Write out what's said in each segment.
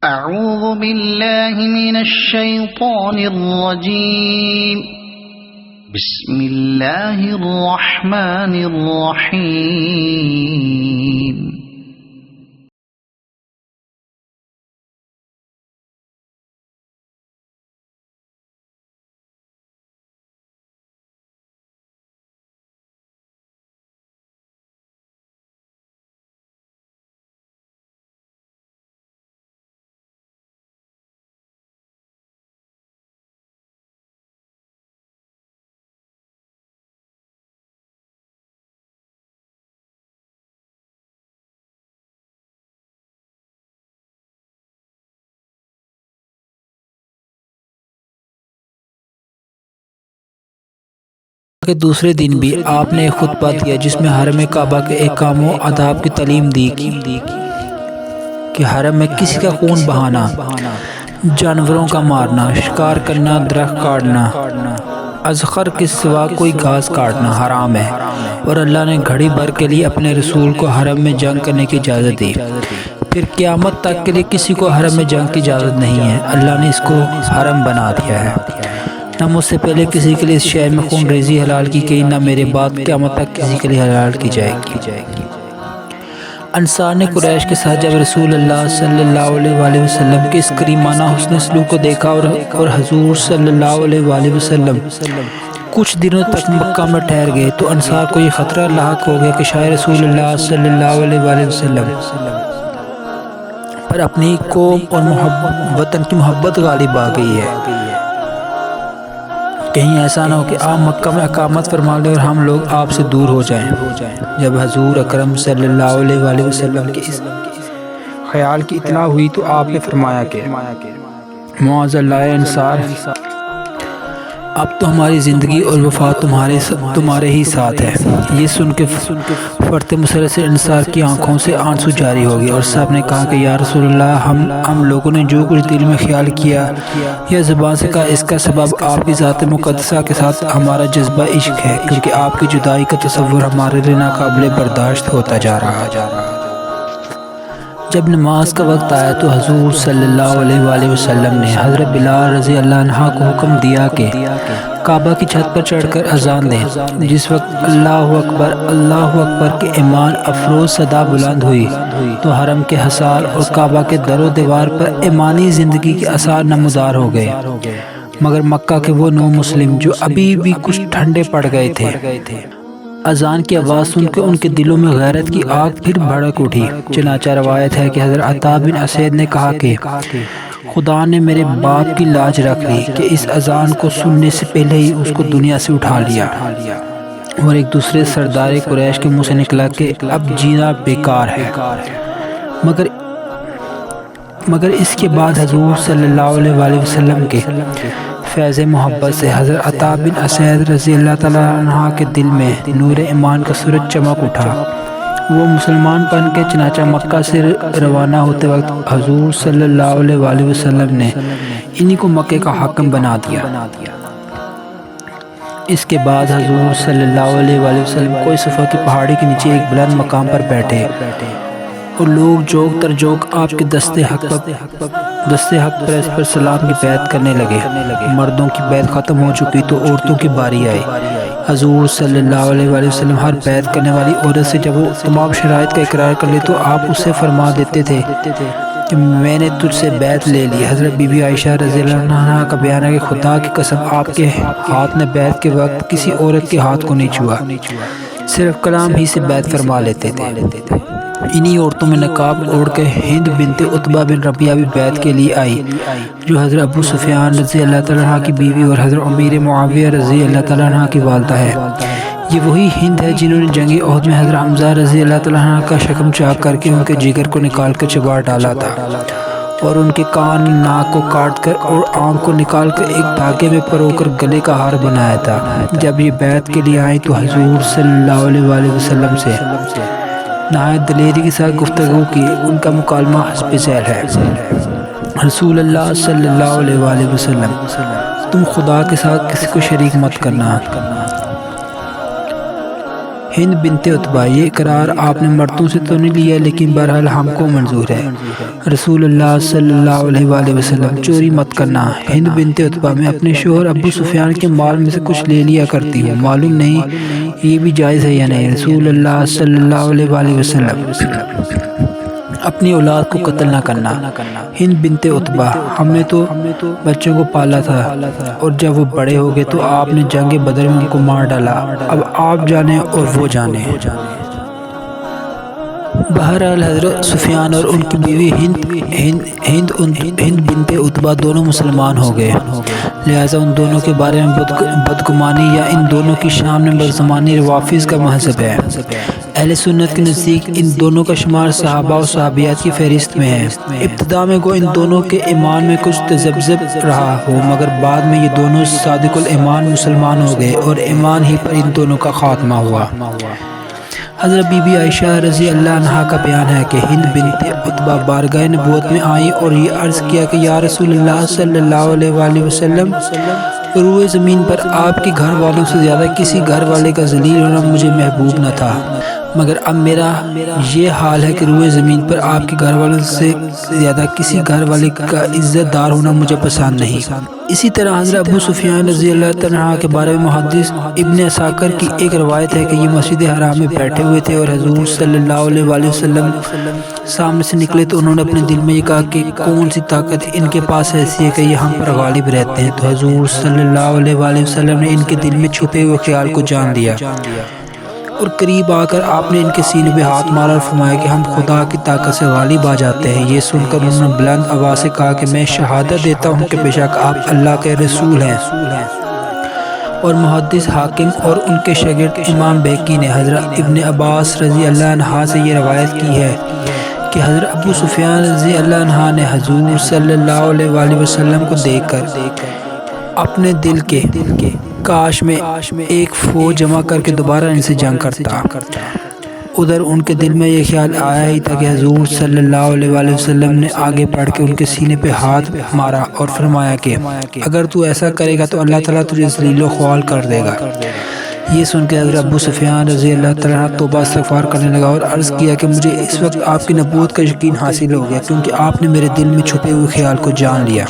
أعوذ بالله من الشيطان الرجيم. بسم الله الرحمن الرحيم. کہ دوسرے دن بھی آپ نے ایک خطبہ دیا جس میں حرم کعبہ کے احکام و آداب کی تعلیم دی کہ حرم میں کسی کا خون بہانا، جانوروں کا مارنا، شکار کرنا، درخت کاٹنا، اذخر کے سوا کوئی گھاس کاٹنا حرام ہے، اور اللہ نے گھڑی بھر کے لیے اپنے رسول کو حرم میں جنگ کرنے کی اجازت دی۔ پھر قیامت تک کے لیے کسی کو حرم میں جنگ کی اجازت نہیں ہے۔ اللہ نے اس کو حرم بنا دیا ہے۔ نہ مجھ سے پہلے کسی کے لیے اس شہر میں خون ریزی حلال کی گئی، نہ میرے بعد قیامت تک کسی کے لیے حلال کی جائے گی۔ انصار نے قریش کے ساتھ جب رسول اللہ صلی اللہ علیہ وآلہ وسلم کے اس کریمانہ حسن سلوک کو دیکھا اور حضور صلی اللہ علیہ وآلہ وسلم کچھ دنوں تک مکہ میں ٹھہر گئے تو انصار کو یہ خطرہ لاحق ہو گیا کہ شاید رسول اللہ صلی اللہ علیہ وآلہ وسلم پر اپنی قوم اور وطن کی محبت غالب آ گئی ہے، کہیں ایسا نہ ہو کہ آپ مکہ میں اقامت فرما لیں اور ہم لوگ آپ سے دور ہو جائیں۔ جب حضور اکرم صلی اللہ علیہ وآلہ وسلم کے اس خیال کی اطلاع ہوئی تو آپ نے فرمایا کہ معاذ اللہ انصار، اب تو ہماری زندگی اور وفات تمہارے ہی ساتھ ہے۔ یہ سن کے فرت مسلسل انصار کی آنکھوں سے آنسو جاری ہو گئے اور سب نے کہا کہ یا رسول اللہ، ہم لوگوں نے جو کچھ دل میں خیال کیا یا زبان سے کہا، اس کا سبب آپ کی ذات مقدسہ کے ساتھ ہمارا جذبہ عشق ہے، کیونکہ آپ کی جدائی کا تصور ہمارے لیے ناقابل برداشت ہوتا جا رہا ہے۔ جب نماز کا وقت آیا تو حضور صلی اللہ علیہ وآلہ وسلم نے حضرت بلال رضی اللہ عنہ کو حکم دیا کہ کعبہ کی چھت پر چڑھ کر اذان دیں۔ جس وقت اللہ اکبر کے ایمان افروز صدا بلند ہوئی تو حرم کے حصار اور کعبہ کے در و دیوار پر ایمانی زندگی کے آثار نمودار ہو گئے، مگر مکہ کے وہ نو مسلم جو ابھی بھی کچھ ٹھنڈے پڑ گئے تھے، اذان کی آواز سن کے ان کے دلوں میں غیرت کی آگ پھر بھڑک اٹھی۔ چنانچہ روایت ہے کہ حضرت عطا بن اسید نے کہا کہ خدا نے میرے باپ کی لاج رکھ لی کہ اس اذان کو سننے سے پہلے ہی اس کو دنیا سے اٹھا لیا، اور ایک دوسرے سردار قریش کے منہ سے نکلا کہ اب جینا بیکار ہے۔ مگر اس کے بعد حضور صلی اللہ علیہ وآلہ وسلم کے فیض محبت سے حضرت عطا بن اسید رضی اللہ تعالیٰ عنہ کے دل میں نور ایمان کا سورج چمک اٹھا۔ وہ مسلمان بن کے چنانچہ مکہ سے روانہ ہوتے وقت حضور صلی اللہ علیہ وآلہ وسلم نے انہی کو مکے کا حاکم بنا دیا۔ اس کے بعد حضور صلی اللہ علیہ وآلہ وسلم کوئی صفا کی پہاڑی کے نیچے ایک بلند مقام پر بیٹھے اور لوگ جوگ تر جوگ آپ کے دستے حق پر اس پر سلام کی بیعت کرنے لگے۔ مردوں کی بیعت ختم ہو چکی تو عورتوں کی باری آئی۔ حضور صلی اللہ علیہ وآلہ وسلم ہر بیعت کرنے والی عورت سے جب وہ تمام شرائط کا اقرار کر لے تو آپ اسے فرما دیتے تھے کہ میں نے تجھ سے بیعت لے لی۔ حضرت بی بی عائشہ رضی اللہ عنہا کا بیان ہے کہ خدا کی قسم آپ کے ہاتھ نے بیعت کے وقت کسی عورت کے ہاتھ کو نہیں چھوا، صرف کلام ہی سے بیعت فرما لیتے تھے۔ انہی عورتوں میں نقاب اوڑھ کے ہند بنت عتبہ بن ربیعہ بھی بیعت کے لیے آئی، جو حضرت ابو سفیان رضی اللہ تعالیٰ عنہ کی بیوی اور حضرت امیر معاویہ رضی اللہ تعالیٰ عنہ کی والدہ ہے۔ یہ وہی ہند ہے جنہوں نے جنگ احد میں حضرت حمزہ رضی اللہ تعالیٰ عنہ کا شکم چاک کر کے ان کے جگر کو نکال کر چبا ڈالا تھا، اور ان کے کان ناک کو کاٹ کر اور آنکھ کو نکال کر ایک دھاگے میں پرو کر گلے کا ہار بنایا تھا۔ جب یہ بیعت کے لیے آئیں تو حضور صلی اللہ علیہ وآلہ وسلم سے نہایت دلیری کے ساتھ گفتگو کی۔ ان کا مکالمہ حسب ذیل ہے: رسول اللہ صلی اللہ علیہ وآلہ وسلم، تم خدا کے ساتھ کسی کو شریک مت کرنا، ہند بنت عتبہ، یہ اقرار آپ نے مردوں سے تو نہیں لیا لیکن بہرحال ہم کو منظور ہے۔ رسول اللہ صلی اللہ علیہ وآلہ وسلم، چوری مت کرنا۔ ہند بنت عتبہ، میں اپنے شوہر ابو سفیان کے مال میں سے کچھ لے لیا کرتی ہوں، معلوم نہیں یہ بھی جائز ہے یا نہیں۔ رسول اللہ صلی اللہ علیہ وآلہ وسلم، اپنی اولاد کو قتل نہ کرنا۔ ہند بنت عتبہ، ہم نے تو بچوں کو پالا تھا اور جب وہ بڑے ہو گئے تو آپ نے جنگ بدر میں ان کو مار ڈالا، اب آپ جانیں اور وہ جانیں۔ بہرحال حضرت سفیان اور ان کی بیوی ہند بنت عتبہ دونوں مسلمان ہو گئے، لہٰذا ان دونوں کے بارے میں بدگمانی یا ان دونوں کی شان میں بدگمانی روافض کا مذہب ہے۔ اہل سنت کے نزدیک ان دونوں کا شمار صحابہ و صحابیات کی فہرست میں ہے۔ ابتدا میں ان دونوں کے ایمان میں کچھ تذبذب رہا ہو، مگر بعد میں یہ دونوں صادق الایمان مسلمان ہو گئے اور ایمان ہی پر ان دونوں کا خاتمہ ہوا۔ حضرت بی بی عائشہ رضی اللہ عنہا کا بیان ہے کہ ہند بنت عتبہ بارگاہ نبوت میں آئیں اور یہ عرض کیا کہ یا رسول اللہ صلی اللہ علیہ وآلہ وسلم، روئے زمین پر آپ کے گھر والوں سے زیادہ کسی گھر والے کا ذلیل ہونا مجھے محبوب نہ تھا، مگر اب میرا یہ حال ہے کہ روئے زمین پر آپ کے گھر والوں سے زیادہ کسی گھر والے کا عزت دار ہونا مجھے پسند نہیں۔ اسی طرح حضرت ابو سفیان رضی اللہ عنہ کے بارے میں محدث ابن اساکر کی ایک روایت ہے کہ یہ مسجد حرام میں بیٹھے ہوئے تھے اور حضور صلی اللہ علیہ وآلہ وسلم سامنے سے نکلے تو انہوں نے اپنے دل میں یہ کہا کہ کون سی طاقت ان کے پاس ایسی ہے کہ یہ ہم پر غالب رہتے ہیں، تو حضور صلی اللہ علیہ وآلہ وسلم نے ان کے دل میں چھپے ہوئے خیال کو جان لیا اور قریب آ کر آپ نے ان کے سینے پہ ہاتھ مارا اور فرمایا کہ ہم خدا کی طاقت سے غالب آ جاتے ہیں۔ یہ سن کر انہوں نے بلند آواز سے کہا کہ میں شہادت دیتا ہوں کہ بے شک آپ اللہ کے رسول ہیں۔ اور محدث حاکم اور ان کے شاگرد امام بہقی نے حضرت ابن عباس رضی اللہ عنہ سے یہ روایت کی ہے کہ حضرت ابو سفیان رضی اللہ عنہ نے حضور صلی اللہ علیہ وآلہ وسلم کو دیکھ کر اپنے دل کے کاش میں ایک فوج جمع کر کے دوبارہ ان سے جنگ کرتا۔ ادھر ان کے دل میں یہ خیال آیا ہی تھا کہ حضور صلی اللہ علیہ وآلہ وسلم نے آگے بڑھ کے ان کے سینے پہ ہاتھ مارا اور فرمایا کہ اگر تو ایسا کرے گا تو اللہ تعالیٰ تجھے ذلیل و خوار کر دے گا۔ یہ سن کے حضرت ابو سفیان رضی اللہ تعالیٰ توبہ استغفار کرنے لگا اور عرض کیا کہ مجھے اس وقت آپ کی نبوت کا یقین حاصل ہو گیا کیونکہ آپ نے میرے دل میں چھپے ہوئے خیال کو جان لیا۔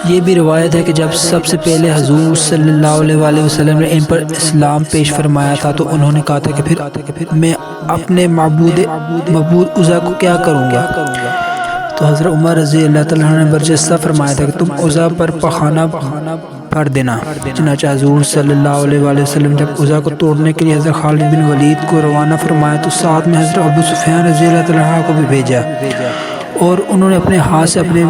یہ بھی روایت ہے کہ جب سب سے پہلے حضور صلی اللہ علیہ وآلہ وسلم نے ان پر اسلام پیش فرمایا تھا تو انہوں نے کہا تھا کہ پھر میں اپنے معبود عزا کو کیا کروں گا؟ تو حضرت عمر رضی اللہ تعالیٰ نے برجستہ فرمایا تھا کہ تم عزا پر پخانہ بھر دینا۔ چنانچہ حضور صلی اللہ علیہ وآلہ وسلم جب عزا کو توڑنے کے لیے حضرت خالد بن ولید کو روانہ فرمایا تو ساتھ میں حضرت ابو سفیان رضی اللہ تعالیٰ کو بھی بھیجا اور انہوں نے اپنے ہاتھ سے اپنے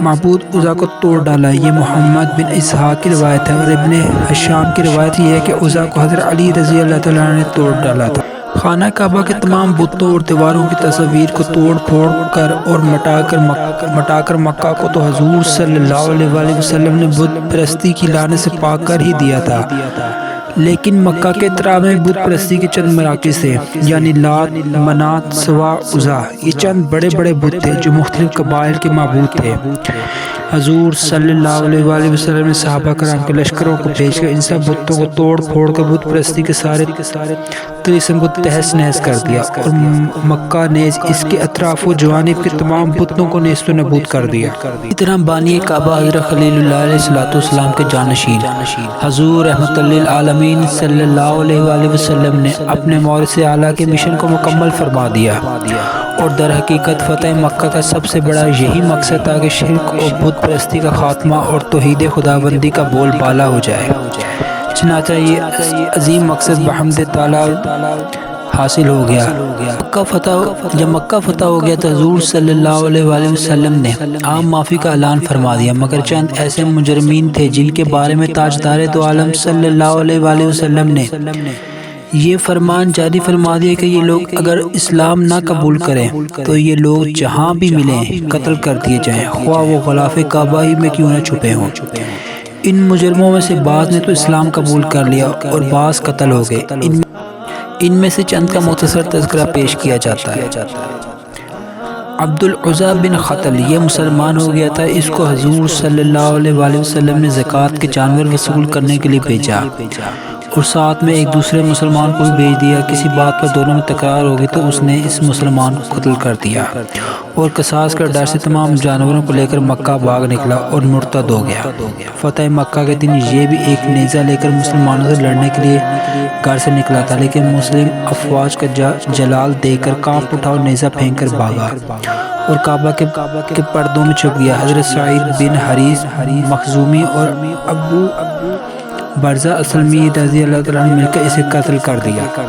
معبود عزا کو توڑ ڈالا۔ یہ محمد بن اسحاق کی روایت ہے اور ابن حشام کی روایت یہ ہے کہ عزا کو حضرت علی رضی اللہ تعالیٰ نے توڑ ڈالا تھا۔ خانہ کعبہ کے تمام بتوں اور دیواروں کی تصاویر کو توڑ پھوڑ کر اور مٹا کر مکہ کو تو حضور صلی اللہ علیہ وآلہ وسلم نے بت پرستی کی لعنت سے پاک کر ہی دیا تھا، لیکن مکہ کے اطراف میں بت پرستی کے چند مراکز تھے، یعنی لات، منات، سوا، عزا۔ یہ چند بڑے بڑے بت تھے جو مختلف قبائل کے معبود تھے۔ حضور صلی اللہ علیہ وآلہ وسلم نے صحابہ کرام کے لشکروں کو بھیج کر ان سب بتوں کو توڑ پھوڑ کر بت پرستی کے سارے طریقوں کو تہس نہس کر دیا اور مکہ نیز اس کے اطراف و جوانب کے تمام بتوں کو نیست و نابود کر دیا۔ اس طرح بانی کعبہ حضرت خلیل اللہ علیہ السلام کے جانشین حضور رحمت للعالمین صلی اللہ علیہ وآلہ وسلم نے اپنے مورث اعلیٰ کے مشن کو مکمل فرما دیا اور در حقیقت فتح مکہ کا سب سے بڑا یہی مقصد تھا کہ شرک اور بت پرستی کا خاتمہ اور توحید خداوندی کا بول بالا ہو جائے۔ چنانچہ یہ عظیم مقصد بحمد تعالیٰ حاصل ہو گیا۔ جب مکہ فتح ہو گیا تو حضور صلی اللہ علیہ وآلہ وسلم نے عام معافی کا اعلان فرما دیا، مگر چند ایسے مجرمین تھے جن کے بارے میں تاجدار دو عالم صلی اللہ علیہ وآلہ وسلم نے یہ فرمان جاری فرما دیا کہ یہ لوگ اگر اسلام نہ قبول کریں تو یہ لوگ جہاں بھی ملیں قتل کر دیے جائیں، خواہ وہ غلاف کعبہ ہی میں کیوں نہ چھپے ہوں۔ ان مجرموں میں سے بعض نے تو اسلام قبول کر لیا اور بعض قتل ہو گئے۔ ان میں سے چند کا مختصر تذکرہ پیش کیا جاتا ہے۔ عبد العزا بن خطل یہ مسلمان ہو گیا تھا، اس کو حضور صلی اللہ علیہ وآلہ وسلم نے زکوٰۃ کے جانور وصول کرنے کے لیے بھیجا اور ساتھ میں ایک دوسرے مسلمان کو بھی بھیج دیا۔ کسی بات پر دونوں میں تکرار ہوگی تو اس نے اس مسلمان کو قتل کر دیا، اور قصاص کا ڈر سے تمام جانوروں کو لے کر مکہ بھاگ نکلا اور مرتد ہو گیا۔ فتح مکہ کے دن یہ بھی ایک نیزہ لے کر مسلمانوں سے لڑنے کے لیے گھر سے نکلا تھا، لیکن مسلم افواج کا جلال دیکھ کر کانپ اٹھا اور نیزہ پھینک کر بھاگا اور کعبہ کے پردوں میں چھپ گیا۔ حضرت سعید بن حریث مخزومی اور ابو برزہ اسلمی رضی اللہ عنہ مل کر اسے قتل کر دیا۔